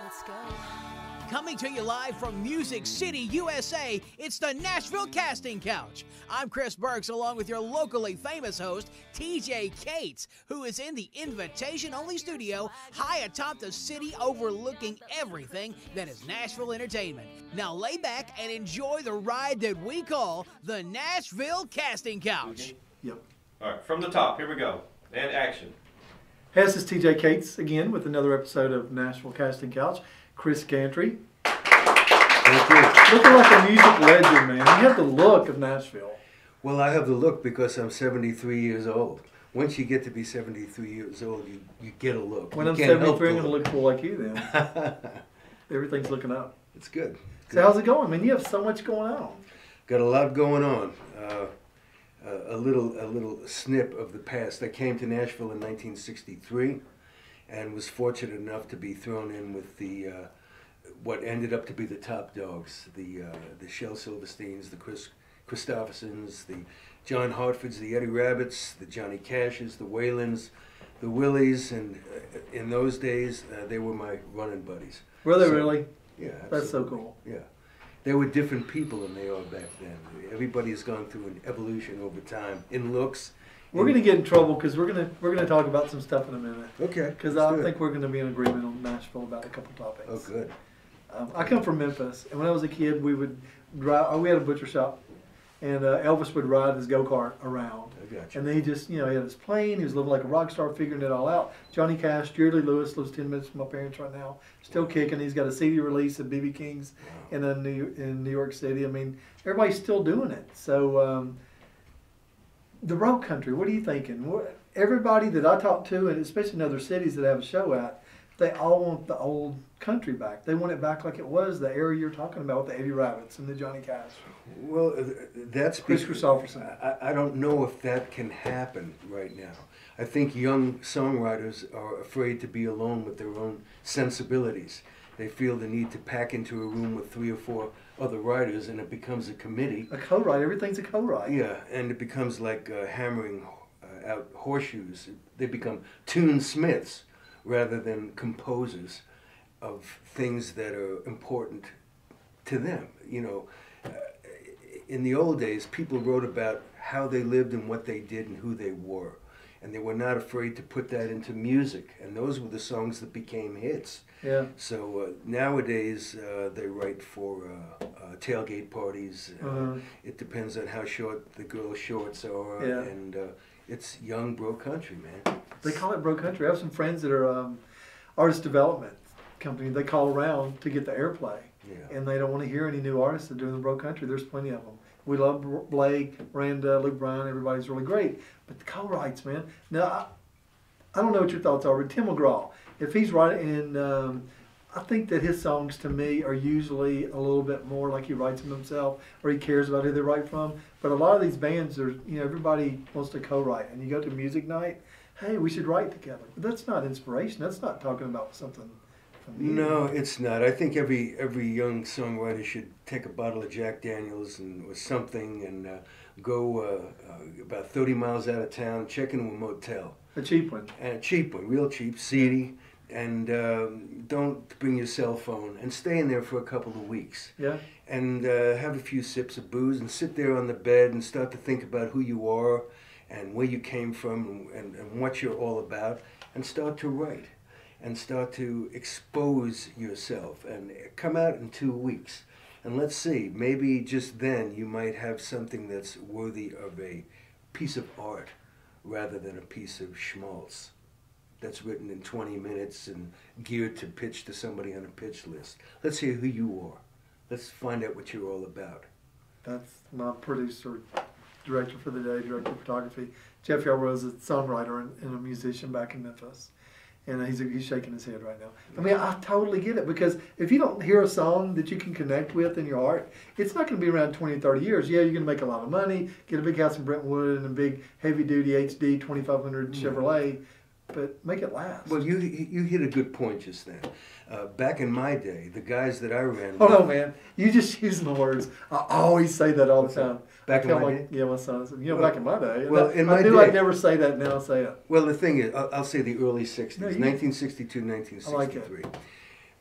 Let's go. Coming to you live from Music City, USA, it's the Nashville Casting Couch. I'm Chris Burks, along with your locally famous host, TJ Cates, who is in the invitation-only studio high atop the city overlooking everything that is Nashville entertainment. Now lay back and enjoy the ride that we call the Nashville Casting Couch. Yep. All right, from the top, here we go. And action. Hey, this is TJ Cates again with another episode of Nashville Casting Couch. Chris Gantry. Thank you. Looking like a music legend, man. You have the look of Nashville. Well, I have the look because I'm 73 years old. Once you get to be 73 years old, you get a look. When I'm 73, I'm going to look cool like you then. Everything's looking up. It's good. So how's it going? I mean, you have so much going on. Got a lot going on. A little snip of the past. I came to Nashville in 1963 and was fortunate enough to be thrown in with the what ended up to be the top dogs, the Shel Silversteins, the Christophersons, the John Hartfords, the Eddie Rabbits, the Johnny Cashes, the Waylons, the Willies, and in those days they were my running buddies. Were they really? Yeah, absolutely. That's so cool. Yeah. They were different people than they are back then. Everybody has gone through an evolution over time in looks. We're going to get in trouble because we're gonna talk about some stuff in a minute. Okay. Because I think we're going to be in agreement on Nashville about a couple topics. Oh, good. I come from Memphis, and when I was a kid, we would drive. We had a butcher shop, and Elvis would ride his go-kart around. I got you. And then he just, he had his plane. He was living like a rock star, figuring it all out. Johnny Cash, Jerry Lee Lewis lives 10 minutes from my parents right now, still kicking. He's got a CD release of B.B. King's in New York City. I mean, everybody's still doing it. So the Bro Country, what are you thinking? Everybody that I talk to, and especially in other cities that I have a show at, they all want the old country back. They want it back like it was, the era you're talking about with the Eddie Rabbits and the Johnny Cash. Well, that's Chris Christopherson. I don't know if that can happen right now. I think young songwriters are afraid to be alone with their own sensibilities. They feel the need to pack into a room with 3 or 4 other writers, and it becomes a committee. A co-write. Everything's a co-write. Yeah, and it becomes like hammering out horseshoes. They become tunesmiths rather than composers of things that are important to them. In the old days, people wrote about how they lived and what they did and who they were. And they were not afraid to put that into music. And those were the songs that became hits. Yeah. So nowadays, they write for tailgate parties. It depends on how short the girls' shorts are. Yeah. And it's young bro country, man. They call it Bro Country. I have some friends that are artist development company. They call around to get the airplay. Yeah. And they don't want to hear any new artists that are doing the Bro Country. There's plenty of them. We love Blake, Randa, Luke Bryan. Everybody's really great. But the co-writes, man. Now, I don't know what your thoughts are, but Tim McGraw, if he's writing, I think that his songs to me are usually a little bit more like he writes them himself, or he cares about who they write from. But a lot of these bands are, everybody wants to co-write. And you go to music night, hey, we should write together. But that's not inspiration. That's not talking about something from you. No, it's not. I think every young songwriter should take a bottle of Jack Daniels or something and go about 30 miles out of town, check into a motel. A cheap one. And a cheap one, real cheap, seedy. And don't bring your cell phone and stay in there for a couple of weeks. Yeah. And have a few sips of booze and sit there on the bed and start to think about who you are and where you came from and what you're all about, and start to write and start to expose yourself and come out in 2 weeks. And let's see, maybe just then you might have something that's worthy of a piece of art rather than a piece of schmaltz that's written in 20 minutes and geared to pitch to somebody on a pitch list. Let's hear who you are. Let's find out what you're all about. That's my producer, director for the day, director of photography. Jeff Yarbrough is a songwriter and a musician back in Memphis. And he's shaking his head right now. I mean, I totally get it, because if you don't hear a song that you can connect with in your art, it's not going to be around 20, 30 years. Yeah, you're going to make a lot of money, get a big house in Brentwood and a big heavy-duty HD 2500 Chevrolet, but make it last. Well, you hit a good point just then. Back in my day, the guys that I ran with... Oh, no, man. You just using the words. I always say that all the time. Back in my day? Yeah, my son said, back in my day. Well, in my I knew day, I'd never say that, and now I'll say it. Well, the thing is, I'll say the early 60s, No, 1962, 1963. I like it.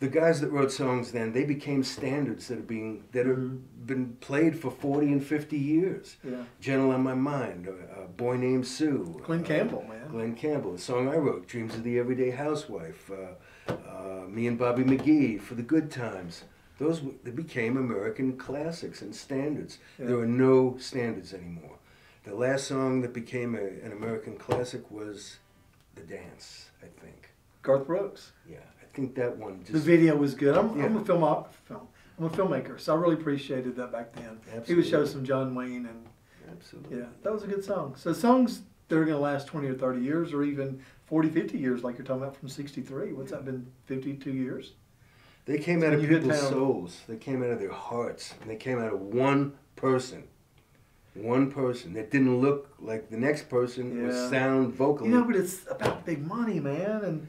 the guys that wrote songs then, they became standards that have been played for 40 and 50 years. Yeah. Gentle on My Mind, Boy Named Sue. Glenn Campbell, man. Glenn Campbell, the song I wrote, Dreams of the Everyday Housewife, Me and Bobby McGee, For the Good Times. They became American classics and standards. Yeah. There are no standards anymore. The last song that became an American classic was The Dance, I think. Garth Brooks. Yeah, I think that one just... The video was good. I'm Yeah. I'm a filmmaker, so I really appreciated that back then. Absolutely. He would show some John Wayne, and Absolutely. yeah, that was a good song. So songs that are going to last 20 or 30 years, or even 40, 50 years, like you're talking about from 63. What's that been, 52 years? They came out of You hit people's town. souls. They came out of their hearts. And they came out of one person. One person that didn't look like the next person or Yeah. sound vocally. You know, but it's about big money, man,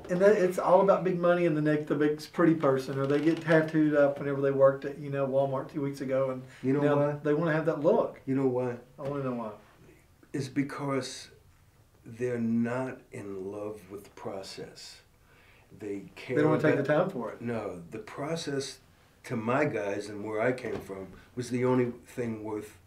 and that it's all about big money and the big pretty person, or they get tattooed up whenever they worked at Walmart 2 weeks ago, and You know now why? they want to have that look. You know why? I want to know why. It's because they're not in love with the process. They care. They don't want to take the about- time for it. No, the process to my guys and where I came from was the only thing worth.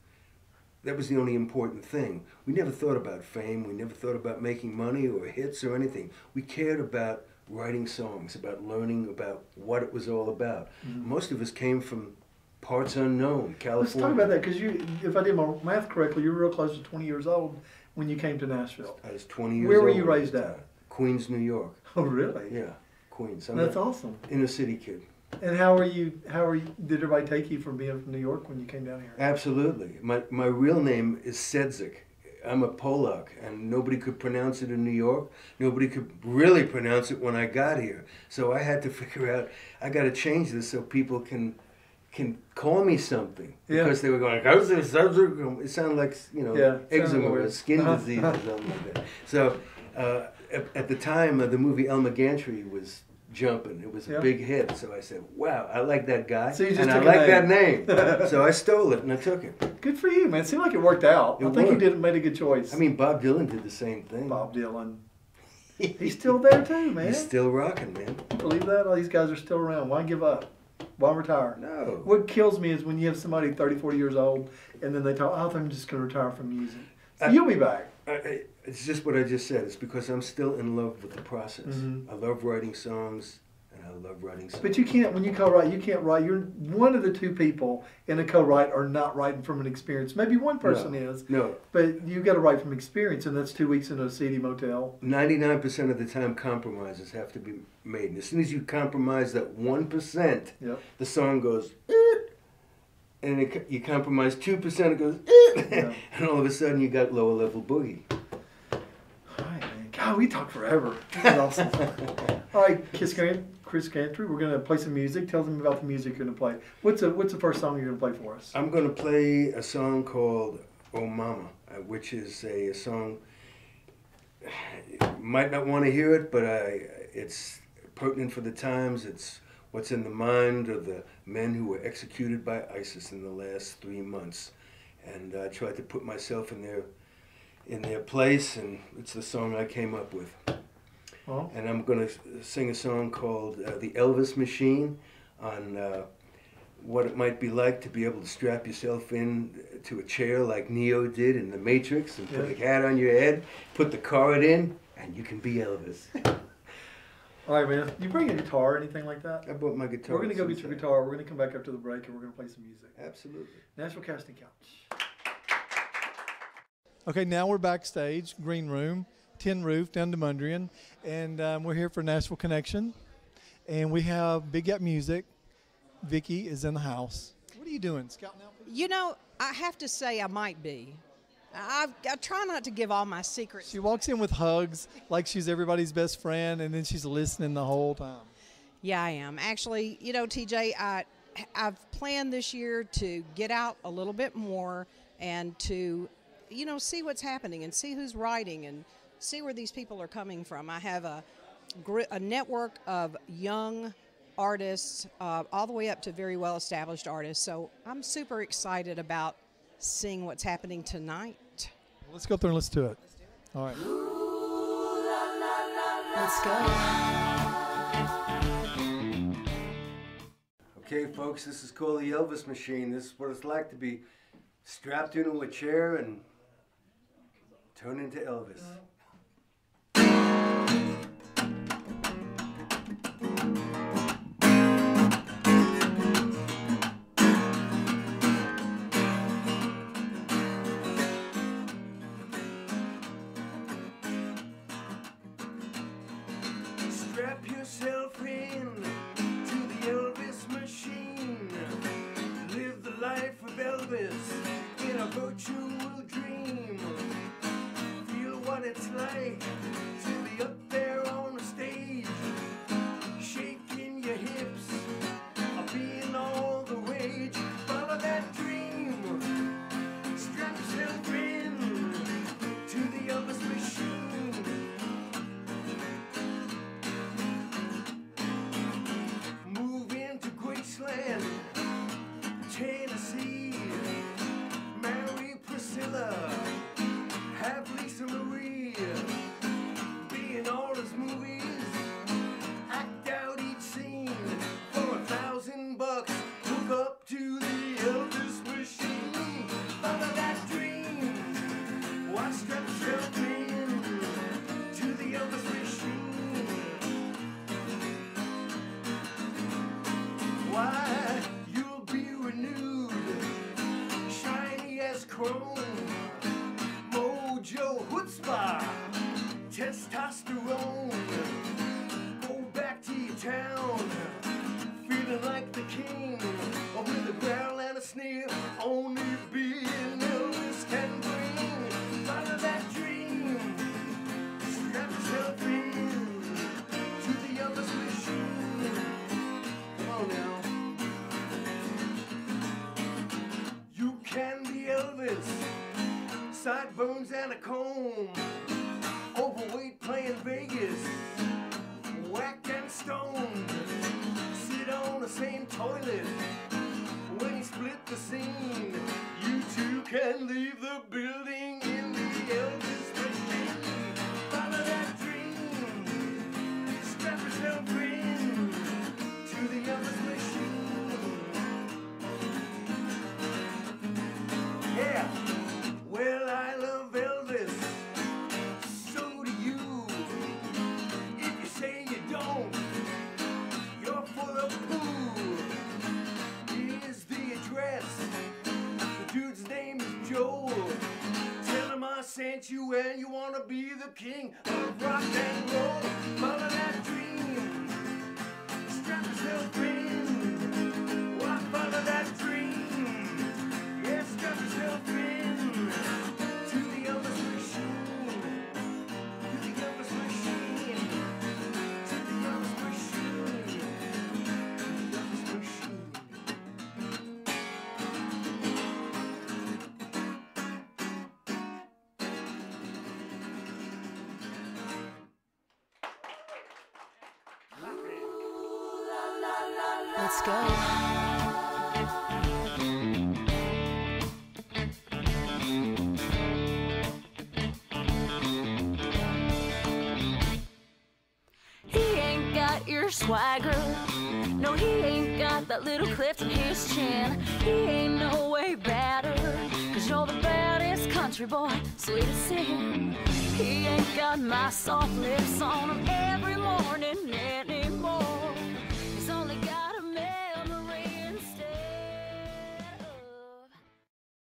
That was the only important thing. We never thought about fame. We never thought about making money or hits or anything. We cared about writing songs, about learning about what it was all about. Mm-hmm. Most of us came from parts unknown, California. Let's talk about that, because if I did my math correctly, you were real close to 20 years old when you came to Nashville. I was 20 years old. Where were you at raised the at? time. Queens, New York. Oh, really? Yeah, Queens. I'm That's an awesome. inner city kid. And did everybody take you from being from New York when you came down here? Absolutely. My real name is Sedzik. I'm a Polak, and nobody could pronounce it in New York. Nobody could really pronounce it when I got here. So I had to figure out, I got to change this so people can call me something. Yeah. Because they were going, how's this? It sounded like, Yeah, eczema or weird. skin disease or something like that. So at the time, the movie Elvis Gantry was jumping. It was a Yeah. big hit. So I said, wow, I like that guy. So you just and I took a like that name. name. So I stole it and I took it. Good for you, man. It seemed like it worked out. It I think worked. you made a good choice. I mean, Bob Dylan did the same thing. Bob Dylan. He's still there too, man. He's still rocking, man. Believe that? All these guys are still around. Why give up? Why retire? No. What kills me is when you have somebody 30, 40 years old and then they talk, oh, I'm just going to retire from music. So you'll be back. It's just what I just said. It's because I'm still in love with the process. Mhm. I love writing songs, and I love writing songs. But you can't, when you co-write, you can't write. You're one of the two people in a co-write are not writing from an experience. Maybe one person is, No. but you got to write from experience, and that's 2 weeks in a seedy motel. 99% of the time, compromises have to be made. And as soon as you compromise that 1%, Yep. the song goes, and you compromise 2%, it goes, Yeah. and all of a sudden you got lower level boogie. All right, man. God, we talked forever. This is awesome. All right, Chris Gantry, we're going to play some music. Tell them about the music you're going to play. What's the first song you're going to play for us? I'm going to play a song called Oh Mama, which is a song, you might not want to hear it, but it's pertinent for the times. It's what's in the mind of the men who were executed by ISIS in the last 3 months. And I tried to put myself in their place, and it's the song I came up with. Well, And I'm going to sing a song called The Elvis Machine on what it might be like to be able to strap yourself in to a chair like Neo did in The Matrix and put Yeah. a hat on your head, put the card in, and you can be Elvis. all right, man. You bring a guitar or anything like that? I bought my guitar. We're going to go get your since guitar. We're going to come back after the break, and we're going to play some music. Absolutely. Nashville Casting Couch. Okay, now we're backstage, green room, tin roof down to Mundrian, and we're here for Nashville Connection, and we have Big Gap Music. Vicky is in the house. What are you doing, scouting out people? You know, I have to say I might be. I try not to give all my secrets. She walks in with hugs like she's everybody's best friend, and then she's listening the whole time. Yeah, I am. Actually, you know, TJ, I've planned this year to get out a little bit more and to, you know, see what's happening and see who's writing and see where these people are coming from. I have a network of young artists all the way up to very well-established artists. So I'm super excited about seeing what's happening tonight. Let's go up there and listen to it. All right. Let's go. Okay, folks, this is called the Elvis Machine. This is what it's like to be strapped into a chair and turn into Elvis. Strap yourself in to the Elvis Machine. Live the life of Elvis in a virtual dream. Feel what it's like to be up there on the stage, shaking your hips, being all the rage. Follow that dream. Strap yourself in to the Elvis Machine. Graceland, Tennessee, marry Priscilla, have Lisa Marie, be in all his movies, act out each scene for $1,000. Hook up to the Elvis Machine. Follow that dream. Watch strap yourself in to the Elvis Machine. Why, you'll be renewed, shiny as chrome, mojo, chutzpah, testosterone. Go back to your town, feeling like the king, or with a growl and a sneer, only being Elvis can bring. Follow that dream, strap yourself in to the Elvis Machine. Come on now. Can be Elvis, sideburns and a comb, overweight playing Vegas, whack and stoned, sit on the same toilet when he split the scene. You too can leave the building in the Elvis Machine. Follow that dream, strap yourself in to the Elvis Machine. Yeah, well, I love Elvis, so do you. If you say you don't, you're full of poo. Here's the address, the dude's name is Joel. Tell him I sent you and you want to be the king of rock and roll. Follow that dream, strap yourself in. Why follow that dream? Yes, strap yourself in to the Elvis Machine, to the Elvis Machine, to the Elvis Machine, to the Elvis Machine. Let's go. Your swagger, no, he ain't got that little cleft in his chin. He ain't no way better, 'cause you're the baddest country boy, sweet as sin. He ain't got my soft lips on him every morning.